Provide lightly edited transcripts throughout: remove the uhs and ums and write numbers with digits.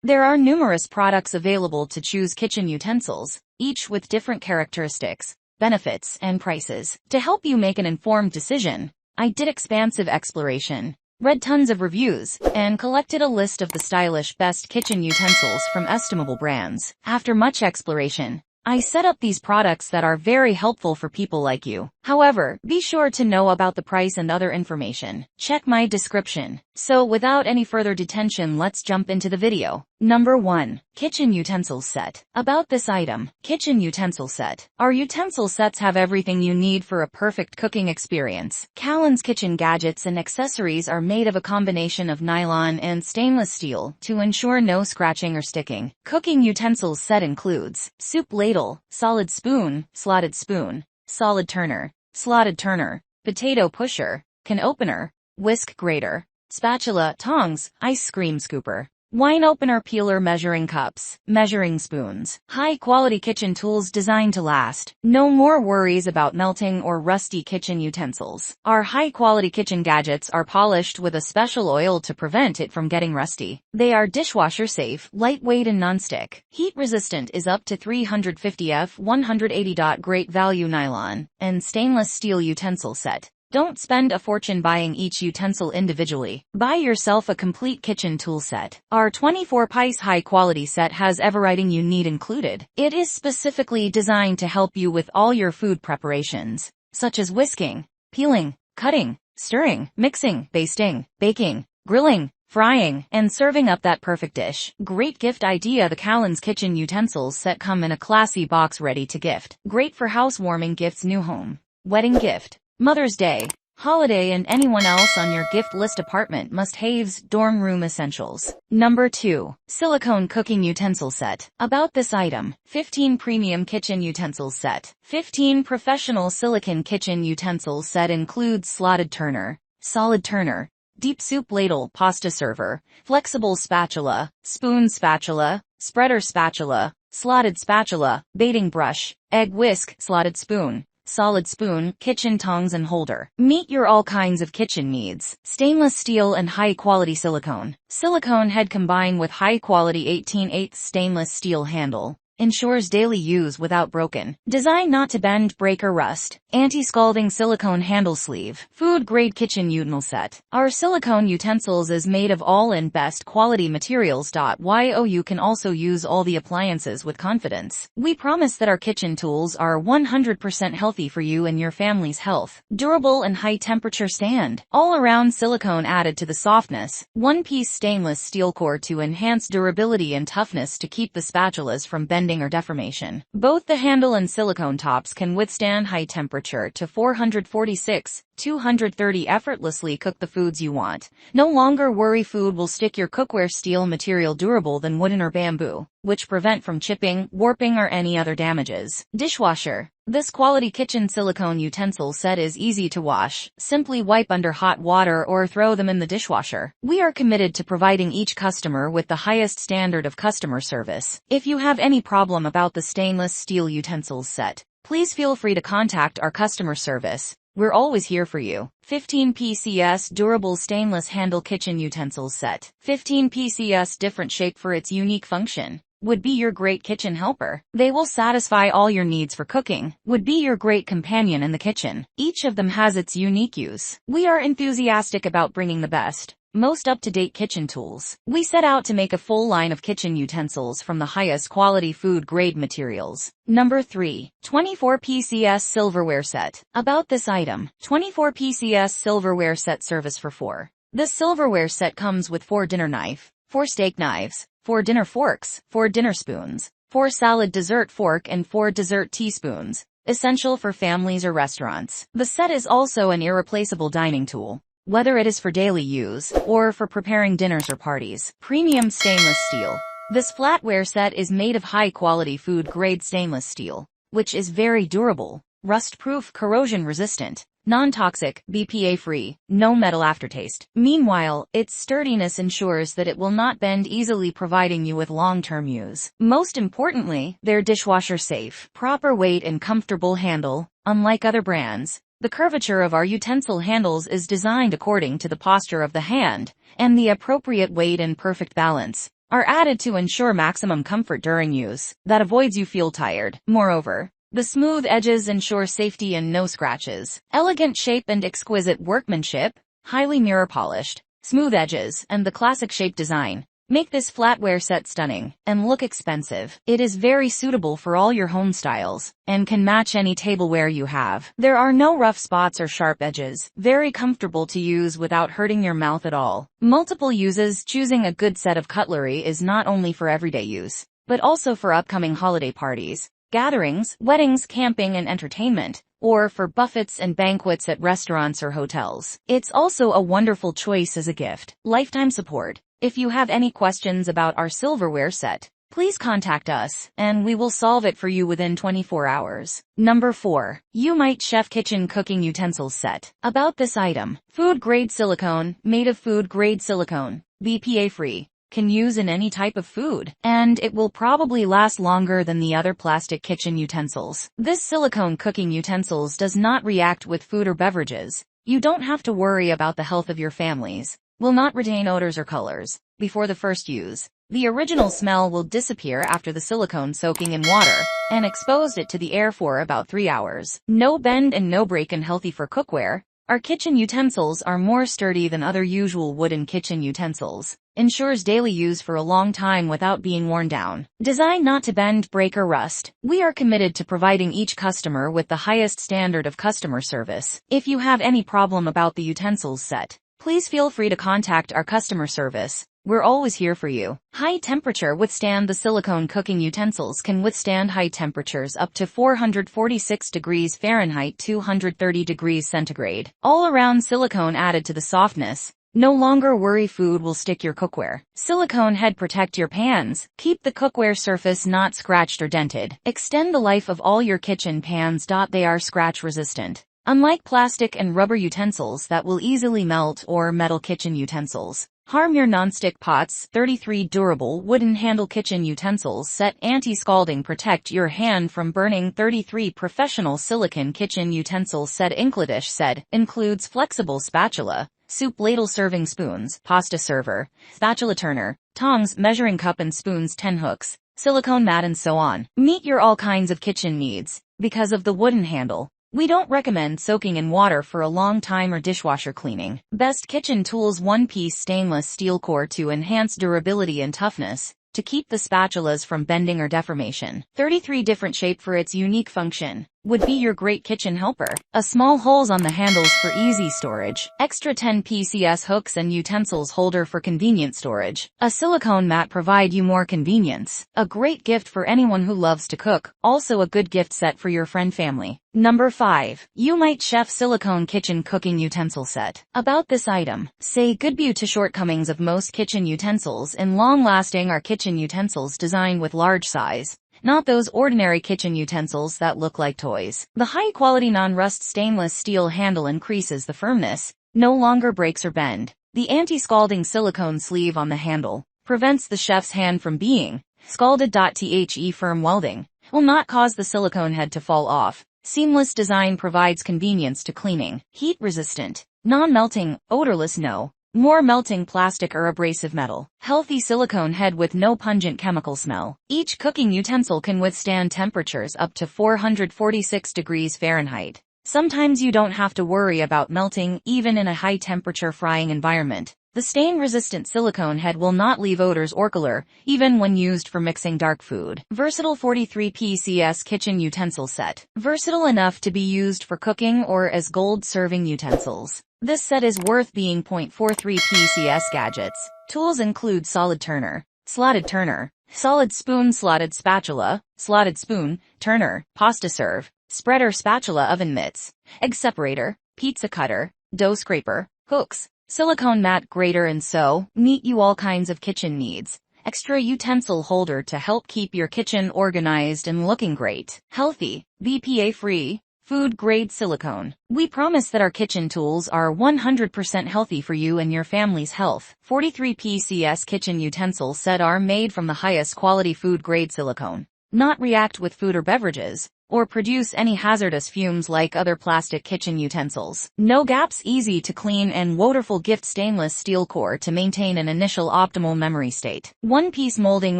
There are numerous products available to choose kitchen utensils, each with different characteristics, benefits, and prices. To help you make an informed decision, I did expansive exploration, read tons of reviews, and collected a list of the stylish best kitchen utensils from estimable brands. After much exploration, I set up these products that are very helpful for people like you. However, be sure to know about the price and other information. Check my description. So without any further detention, let's jump into the video. Number 1. Kitchen Utensils Set. About this item, Kitchen Utensil Set. Our utensil sets have everything you need for a perfect cooking experience. Callan's kitchen gadgets and accessories are made of a combination of nylon and stainless steel to ensure no scratching or sticking. Cooking utensils set includes soup ladle, solid spoon, slotted spoon, solid turner, slotted turner, potato pusher, can opener, whisk grater, spatula, tongs, ice cream scooper, wine opener, peeler, measuring cups, measuring spoons. High-quality kitchen tools designed to last. No more worries about melting or rusty kitchen utensils. Our high-quality kitchen gadgets are polished with a special oil to prevent it from getting rusty. They are dishwasher safe, lightweight and non-stick. Heat resistant is up to 350 F 180. Great value nylon and stainless steel utensil set. Don't spend a fortune buying each utensil individually. Buy yourself a complete kitchen tool set. Our 24-piece high-quality set has everything you need included. It is specifically designed to help you with all your food preparations, such as whisking, peeling, cutting, stirring, mixing, basting, baking, grilling, frying, and serving up that perfect dish. Great gift idea. The Callan's kitchen utensils set come in a classy box ready to gift. Great for housewarming gifts, new home, wedding gift, Mother's Day, holiday, and anyone else on your gift list. Apartment must-haves, dorm room essentials. Number 2. Silicone cooking utensil set. About this item, 15 premium kitchen utensils set. 15 professional silicone kitchen utensils set includes slotted turner, solid turner, deep soup ladle, pasta server, flexible spatula, spoon spatula, spreader spatula, slotted spatula, baiting brush, egg whisk, slotted spoon, solid spoon, kitchen tongs and holder. Meet your all kinds of kitchen needs. Stainless steel and high-quality silicone. Silicone head combined with high-quality 18/8 stainless steel handle ensures daily use without broken. Designed not to bend, break, or rust. Anti-scalding silicone handle sleeve. Food-grade kitchen utensil set. Our silicone utensils is made of all and best quality materials. You can also use all the appliances with confidence. We promise that our kitchen tools are 100% healthy for you and your family's health. Durable and high-temperature stand. All-around silicone added to the softness. One-piece stainless steel core to enhance durability and toughness to keep the spatulas from bending or deformation. Both the handle and silicone tops can withstand high temperature to 446, 230. Effortlessly cook the foods you want. No longer worry food will stick. Your cookware. Steel material durable than wooden or bamboo, which prevent from chipping, warping, or any other damages. Dishwasher. This quality kitchen silicone utensil set is easy to wash. Simply wipe under hot water or throw them in the dishwasher. We are committed to providing each customer with the highest standard of customer service. If you have any problem about the stainless steel utensils set, please feel free to contact our customer service. We're always here for you. 15 PCS durable stainless handle kitchen utensils set. 15 PCS different shape for its unique function. Would be your great kitchen helper. They will satisfy all your needs for cooking. Would be your great companion in the kitchen. Each of them has its unique use. We are enthusiastic about bringing the best, most up-to-date kitchen tools. We set out to make a full line of kitchen utensils from the highest quality food-grade materials. Number 3. 24 PCS Silverware Set. About this item, 24 PCS Silverware Set service for 4. This silverware set comes with 4 dinner knife, 4 steak knives, 4 dinner forks, 4 dinner spoons, 4 salad dessert fork, and 4 dessert teaspoons, essential for families or restaurants. The set is also an irreplaceable dining tool, whether it is for daily use or for preparing dinners or parties. Premium stainless steel. This flatware set is made of high-quality food-grade stainless steel, which is very durable, rust-proof, corrosion-resistant, non-toxic, BPA-free, no metal aftertaste. Meanwhile, its sturdiness ensures that it will not bend easily, providing you with long-term use. Most importantly, they're dishwasher safe. Proper weight and comfortable handle. Unlike other brands, the curvature of our utensil handles is designed according to the posture of the hand and the appropriate weight and perfect balance. are added to ensure maximum comfort during use that avoids you feel tired. Moreover, the smooth edges ensure safety and no scratches. Elegant shape and exquisite workmanship, highly mirror polished, smooth edges, and the classic shape design make this flatware set stunning and look expensive. It is very suitable for all your home styles and can match any tableware you have. There are no rough spots or sharp edges. Very comfortable to use without hurting your mouth at all. Multiple uses. Choosing a good set of cutlery is not only for everyday use, but also for upcoming holiday parties, gatherings, weddings, camping, and entertainment, or for buffets and banquets at restaurants or hotels. It's also a wonderful choice as a gift. Lifetime support. If you have any questions about our silverware set, please contact us, and we will solve it for you within 24 hours. Number 4. Umite Chef Kitchen Cooking Utensils Set. About this item: food-grade silicone, made of food-grade silicone, BPA-free, can use in any type of food, and it will probably last longer than the other plastic kitchen utensils. This silicone cooking utensils does not react with food or beverages. You don't have to worry about the health of your families. Will not retain odors or colors. Before the first use, the original smell will disappear after the silicone soaking in water and exposed it to the air for about 3 hours. No bend and no break, and healthy for cookware. Our kitchen utensils are more sturdy than other usual wooden kitchen utensils. Ensures daily use for a long time without being worn down. Designed not to bend, break, or rust. We are committed to providing each customer with the highest standard of customer service. If you have any problem about the utensils set, please feel free to contact our customer service. We're always here for you. High temperature withstand. The silicone cooking utensils can withstand high temperatures up to 446 degrees Fahrenheit, 230 degrees centigrade. All-around silicone added to the softness. No longer worry food will stick your cookware. Silicone head protect your pans. Keep the cookware surface not scratched or dented. Extend the life of all your kitchen pans. They are scratch resistant. Unlike plastic and rubber utensils that will easily melt, or metal kitchen utensils harm your nonstick pots. 33 durable wooden handle kitchen utensils set. Anti-scalding, protect your hand from burning. 33 professional silicone kitchen utensils set. English set includes flexible spatula, soup ladle, serving spoons, pasta server, spatula turner, tongs, measuring cup and spoons, 10 hooks, silicone mat, and so on. Meet your all kinds of kitchen needs. Because of the wooden handle, we don't recommend soaking in water for a long time or dishwasher cleaning. Best kitchen tools: 1-piece stainless steel core to enhance durability and toughness, to keep the spatulas from bending or deformation. 33 different shape for its unique function. Would be your great kitchen helper. A small holes on the handles for easy storage. Extra 10 PCS hooks and utensils holder for convenient storage. A silicone mat provide you more convenience. A great gift for anyone who loves to cook. Also a good gift set for your friend family. Number 5. Umite Chef Silicone Kitchen Cooking Utensil Set. About this item: say goodbye to shortcomings of most kitchen utensils in long-lasting. Our kitchen utensils designed with large size, not those ordinary kitchen utensils that look like toys. The high-quality non-rust stainless steel handle increases the firmness, no longer breaks or bend. The anti-scalding silicone sleeve on the handle prevents the chef's hand from being scalded. The firm welding will not cause the silicone head to fall off. Seamless design provides convenience to cleaning. Heat resistant, non-melting, odorless, no more melting plastic or abrasive metal. Healthy silicone head with no pungent chemical smell. Each cooking utensil can withstand temperatures up to 446 degrees Fahrenheit. Sometimes you don't have to worry about melting, even in a high-temperature frying environment. The stain-resistant silicone head will not leave odors or color, even when used for mixing dark food. Versatile 43 PCS Kitchen Utensil Set. Versatile enough to be used for cooking or as gold serving utensils. This set is worth being. 43 PCS gadgets. Tools include solid turner, slotted turner, solid spoon, slotted spatula, slotted spoon, turner, pasta serve, spreader spatula, oven mitts, egg separator, pizza cutter, dough scraper, hooks, silicone mat, grater, and so meet you all kinds of kitchen needs. Extra utensil holder to help keep your kitchen organized and looking great. Healthy, BPA-free, food-grade silicone. We promise that our kitchen tools are 100% healthy for you and your family's health. 43 PCS Kitchen Utensil Set are made from the highest quality food-grade silicone. Not react with food or beverages. or produce any hazardous fumes like other plastic kitchen utensils. No gaps, easy to clean, and wonderful gift stainless steel core to maintain an initial optimal memory state. One-piece molding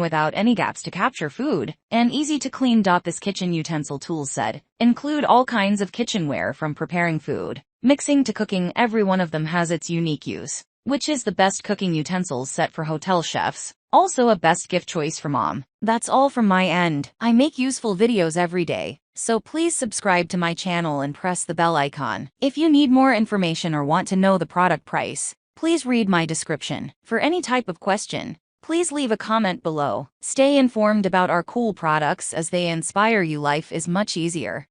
without any gaps to capture food, and easy to clean. This kitchen utensil tools set include all kinds of kitchenware from preparing food, mixing to cooking. Every one of them has its unique use, which is the best cooking utensils set for hotel chefs. Also a best gift choice for mom. That's all from my end. I make useful videos every day, so please subscribe to my channel and press the bell icon. If you need more information or want to know the product price, please read my description. For any type of question, please leave a comment below. Stay informed about our cool products as they inspire you. Life is much easier.